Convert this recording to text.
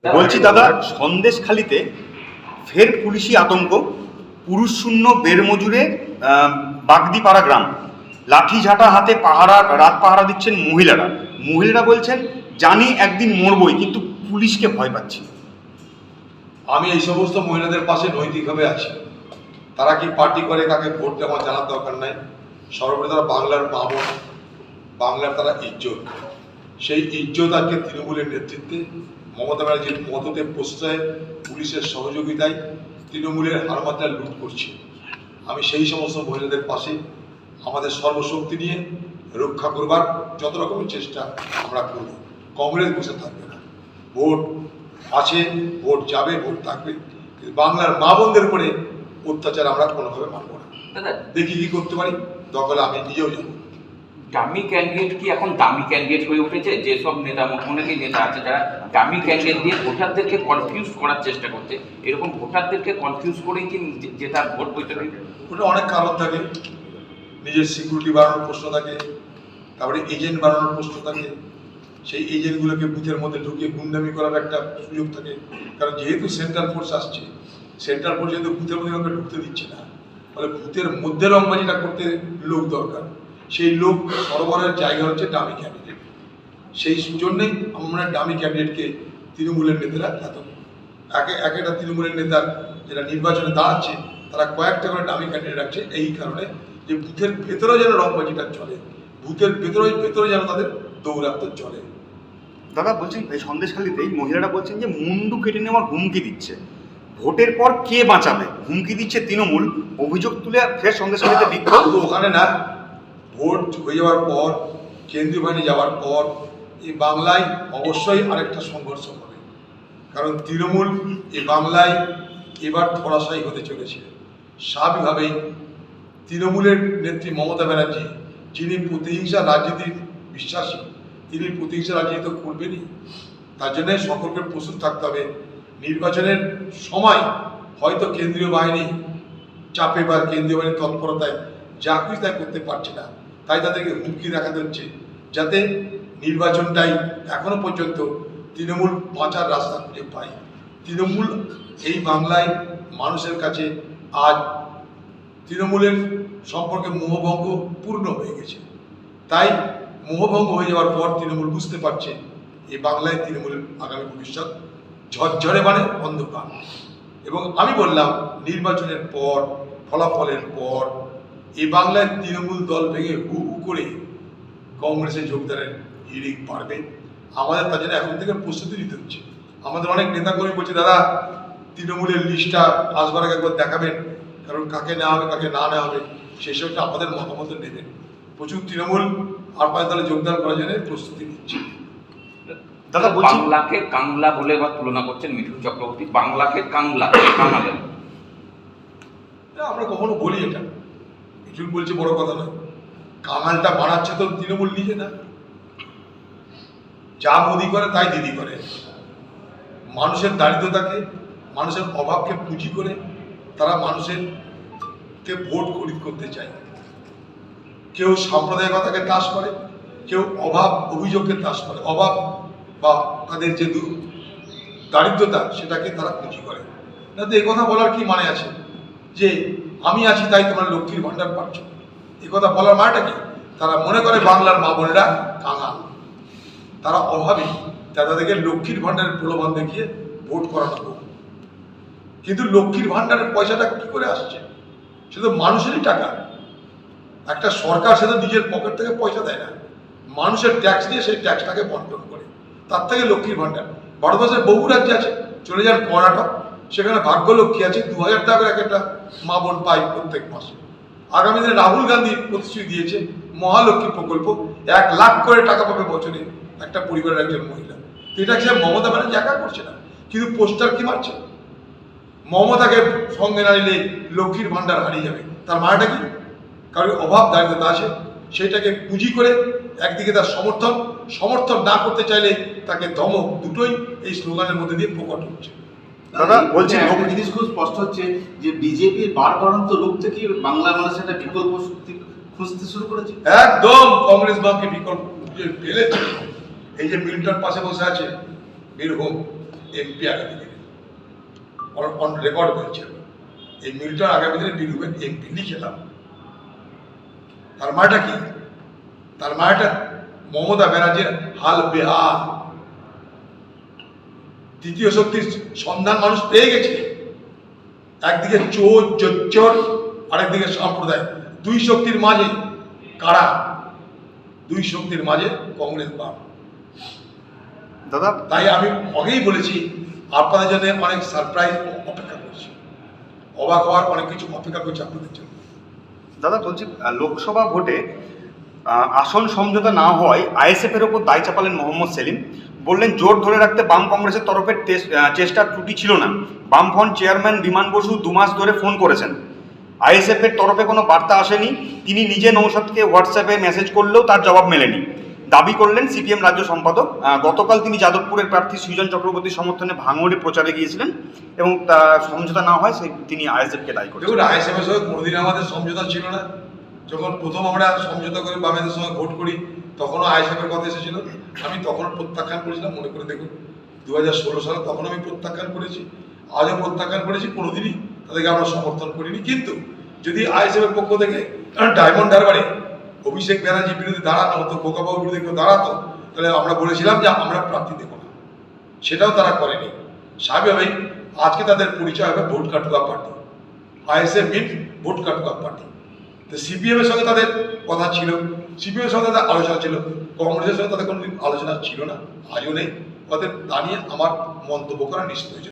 বলছি দাদা, সন্দেশখালিতে ফের পুলিশি আতঙ্ক। পুরুষ শূন্য বেরমজুরে বাগদিপাড়া গ্রাম, লাঠিঝাঁটা হাতে রাত পাহারা দিচ্ছেন মহিলারা বলছেন, জানি একদিন মরবই, কিন্তু পুলিশকে ভয় পাচ্ছি। আমি এই সমস্ত মহিলাদের পাশে নৈতিকভাবে আছি। তারা কি পার্টি করে, কাকে ভোট দেওয়া আমার জানার দরকার নাই। সর্বোপরি তারা বাংলার মা বোন, বাংলার তারা ইজ্জত। সেই ইজ্জত আজকে তৃণমূলের নেতৃত্বে, মমতা ব্যানার্জির মদতে প্রশ্রয়ে, পুলিশের সহযোগিতায় তৃণমূলের হারমাত্রা লুট করছে। আমি সেই সমস্ত মহিলাদের পাশে আমাদের সর্বশক্তি নিয়ে রক্ষা করবার যত রকমের চেষ্টা আমরা করব। কংগ্রেস বসে থাকবে না। ভোট আছে, ভোট যাবে, ভোট থাকবে, বাংলার মা বোনদের উপরে অত্যাচার আমরা কোনোভাবে মানব না। দেখি কি করতে পারি, দখলে আমি নিজেও যাবো। ডামি ক্যান্ডিডেট কি এখন দামি ক্যান্ডিডেট হয়ে উঠেছে? যেসব নেতা, অনেকেই নেতা আছে যারা ডামি ক্যান্ডিডেট দিয়ে ভোটারদেরকে কনফিউজ করার চেষ্টা করছে, এরকম ভোটারদেরকে কনফিউজ করেই কি যেটা ভোট বইতে হবে? ওটা অনেক কারণ থাকে। নিজের সিকিউরিটি বাড়ানোর প্রশ্ন থাকে, তারপরে এজেন্ট বাড়ানোর প্রশ্ন থাকে। সেই এজেন্টগুলোকে বুথের মধ্যে ঢুকিয়ে গুন্ডামি করার একটা সুযোগ থাকে। কারণ যেহেতু সেন্ট্রাল ফোর্স আসছে, সেন্ট্রাল ফোর্স যেহেতু বুথের মধ্যে কাউকে ঢুকতে দিচ্ছে না, ফলে বুথের মধ্যে রংবাজিটা করতে লোক দরকার। সেই লোক সরবরাহের জায়গা হচ্ছে ডামি ক্যান্ডিডেট। সেই জন্যই আমরা ডামি ক্যান্ডিডেটকে তৃণমূলের নেতারা এত একটা তৃণমূলের নেতার যেটা নির্বাচনে দাঁড়াচ্ছে, তারা কয়েকটা করে ডামি ক্যান্ডিডেট রাখছে এই কারণে যে বুথের ভেতরে যেন রংবাজিটা চলে, বুথের ভেতরে যেন তাদের দৌরাত্ম্য চলে। দাদা বলছেন, এই সন্দেশখালিতে মহিলারা বলছেন যে মুন্ডু কেটে নেওয়ার হুমকি দিচ্ছে। ভোটের পর কে বাঁচাবে? হুমকি দিচ্ছে তৃণমূল, অভিযোগ তুলে ফের সন্দেশখালিতে বিক্ষোভ। ওখানে না, ভোট হয়ে যাওয়ার পর, কেন্দ্রীয় বাহিনী যাওয়ার পর এই বাংলায় অবশ্যই আরেকটা সংঘর্ষ হবে। কারণ তৃণমূল এই বাংলায় এবার ধরাশায়ী হতে চলেছে। স্বাভাবিকভাবেই তৃণমূলের নেত্রী মমতা ব্যানার্জি, যিনি প্রতিহিংসা রাজনীতির বিশ্বাসী, তিনি প্রতিহিংসা রাজনীতি তো করবেনই। তার জন্য সকলকে প্রস্তুত থাকতে হবে। নির্বাচনের সময় হয়তো কেন্দ্রীয় বাহিনী চাপে বা কেন্দ্রীয় বাহিনীর তৎপরতায় যা কিছু তাই করতে পারছে না, তাই তাদেরকে হুমকি দেখাতে হচ্ছে, যাতে নির্বাচনটাই এখনো পর্যন্ত তৃণমূল বাঁচার রাস্তা খুঁজে পায়। তৃণমূল এই বাংলায় মানুষের কাছে আজ তৃণমূলের সম্পর্কে মোহভঙ্গ পূর্ণ হয়ে গেছে। তাই মোহভঙ্গ হয়ে যাওয়ার পর তৃণমূল বুঝতে পারছে এই বাংলায় তৃণমূলের আগামী ভবিষ্যৎ ঝরঝরে মানে অন্ধকার। এবং আমি বললাম, নির্বাচনের পর, ফলাফলের পর এই বাংলায় তৃণমূল দল ভেঙে হু হু করে কংগ্রেসে যোগদানের হিড়িক বাড়বে। আমাদের তার জন্য এখন থেকে প্রস্তুতি নিতে হচ্ছে। আমাদের অনেক নেতাকর্মী বলছে, দাদা তৃণমূলের লিস্টটা আসবার আগে একবার দেখাবেন, কারণ কাকে নেওয়া হবে কাকে না নেওয়া হবে সেসবটা আমাদের মতামত নেবেন। প্রচুর তৃণমূল আর পাঁচ দলে যোগদান করার জন্য প্রস্তুতি নিচ্ছে। দাদা বাংলাকে কাংলা বলে এবার তুলনা করছেন মিঠুন চক্রবর্তী, বাংলাকে কাংলা কাঙালেন। আমরা কখনো বলি এটা, মিঠুন বলছে বড় কথা নয়। কাঙালটা বানাচ্ছে তো তৃণমূল নিজে না। যা মোদি করে তাই দিদি করে। মানুষের দারিদ্রতাকে, মানুষের অভাবকে পুঁজি করে তারা মানুষেরকে ভোট খরিদ করতে চায়। কেউ সাম্প্রদায়িকতাকে তাস করে, কেউ অভাব অভিযোগকে তাস করে। অভাব বা তাদের যে দারিদ্রতা সেটাকে তারা পুঁজি করে। না তো কথা বলার কি মানে আছে যে আমি আছি তাই তোমরা লক্ষ্মীর ভাণ্ডার পাচ্ছ? কথা বলার মানেটা কি? তারা মনে করে বাংলার মা বোনেরা কাঙাল, তারা অভাবী, তাদেরকে লক্ষ্মীর ভাণ্ডারের প্রলোভন দেখিয়ে ভোট করানো হোক। কিন্তু লক্ষ্মীর ভাণ্ডারের পয়সাটা কি করে আসছে? সে তো মানুষেরই টাকা। একটা সরকার সে তো নিজের পকেট থেকে পয়সা দেয় না, মানুষের ট্যাক্স দিয়ে সেই ট্যাক্সটাকে বন্টন করে। তার থেকে লক্ষ্মীর ভাণ্ডার ভারতবর্ষের বহু রাজ্যে আছে। চলে যান কর্ণাটক, সেখানে ভাগ্যলক্ষ্মী আছে, 2000 টাকা করে একটা মা বোন পায় প্রত্যেক মাসে। আগামী দিনে রাহুল গান্ধী প্রতিশ্রুতি দিয়েছে মহালক্ষ্মী প্রকল্প, 1 লাখ করে টাকা পাবে বছরে একটা পরিবারের একজন মহিলা। এটা সে মমতা ব্যানার্জি একা করছে না, কিন্তু পোস্টার কি মারছে? মমতাকে সঙ্গে না নিলে লক্ষ্মীর ভাণ্ডার হারিয়ে যাবে। তার মানেটা কি? কারণ অভাব দারিদ্রতা আছে, সেটাকে পুঁজি করে একদিকে তার সমর্থন না করতে চাইলে তাকে ধমক, দুটোই এই স্লোগানের মধ্যে দিয়ে প্রকট হচ্ছে। দাদা বলছি, একটা জিনিস খুব স্পষ্ট হচ্ছে যে বিজেপির বারবারান্ত লোক থেকে বাংলা মানুষ একটা বিকল্প শক্তি খুঁজতে শুরু করেছে। একদম কংগ্রেস বামকে বিকল্প ফেলেছে। এই যে মিল্টন পাশে বসে আছে বীরভূম, এমপি আগামী দিনে অন রেকর্ড হয়েছে। এই মিল্টন আগামী দিনে বীরভূমের এমপি লিখেলাম। তার মানেটা কি? তার মানেটা মমতা ব্যানার্জির হাল বেহাল। তৃতীয় শক্তির সন্ধান মানুষ পেয়ে গেছে। একদিকে চোর জোচ্চর, আরেকদিকে সম্প্রদায়। দুই শক্তির মাঝে কারা? দুই শক্তির মাঝে কংগ্রেস বাম। দাদা, তাই আমি আগেই বলেছি আপনাদের জন্য অনেক সারপ্রাইজ অপেক্ষা করছি, অবাক হওয়ার অনেক কিছু অপেক্ষা করছি আপনাদের জন্য। দাদা বলছি, লোকসভা ভোটে আসন সমঝোতা না হওয়ায় আইএসএফ এর ওপর দায় চাপালেন মোহাম্মদ সেলিম। বললেন জোর ধরে রাখতে বাম কংগ্রেসের তরফের চেষ্টার ত্রুটি ছিল না। বামফ্রন্ট চেয়ারম্যান বিমান বসু 2 মাস ধরে ফোন করেছেন, আইএসএফ এর তরফে কোনো বার্তা আসেনি। তিনি নিজে নৌশাদকে হোয়াটসঅ্যাপে মেসেজ করলেও তার জবাব মেলেনি, দাবি করলেন সিপিএম রাজ্য সম্পাদক। গতকাল তিনি যাদবপুরের প্রার্থী সৃজন চক্রবর্তীর সমর্থনে ভাঙড়ে প্রচারে গিয়েছিলেন এবং সমঝোতা না হয় তিনি আইএসএফকে দায়ী করেন। দেখুন, আইএসএফের সঙ্গে কোনোদিন আমাদের সমঝোতা ছিল না। যখন প্রথম আমরা সমঝোতা করে বামেদের সঙ্গে ভোট করি তখনও আইএসএফের কথা এসেছিল। আমি তখন প্রত্যাখ্যান করেছিলাম, মনে করে দেখুন 2016 সালে তখন আমি প্রত্যাখ্যান করেছি, আজও প্রত্যাখ্যান করেছি। কোনোদিনই তাদেরকে আমরা সমর্থন করিনি। কিন্তু যদি আইএসএফের পক্ষ থেকে ডায়মন্ড হারবারে অভিষেক ব্যানার্জির বিরুদ্ধে দাঁড়ানো হতো, খোকাবাবুর বিরুদ্ধে কেউ দাঁড়াতো, তাহলে আমরা বলেছিলাম যে আমরা প্রার্থী দেবো না। সেটাও তারা করেনি। স্বাভাবিকভাবেই আজকে তাদের পরিচয় হবে ভোট কাটুয়া পার্টি। আইএসএফ মিন ভোট কাটুয়া পার্টি। তো সিপিএমের সঙ্গে তাদের কথা ছিল, সিপিএমের সঙ্গে তাদের আলোচনা ছিল, কংগ্রেসের সঙ্গে তাদের কোনো আলোচনা ছিল না, আজও নেই। তাদের তা নিয়ে আমার মন্তব্য করা নিশ্চিত হয়েছে।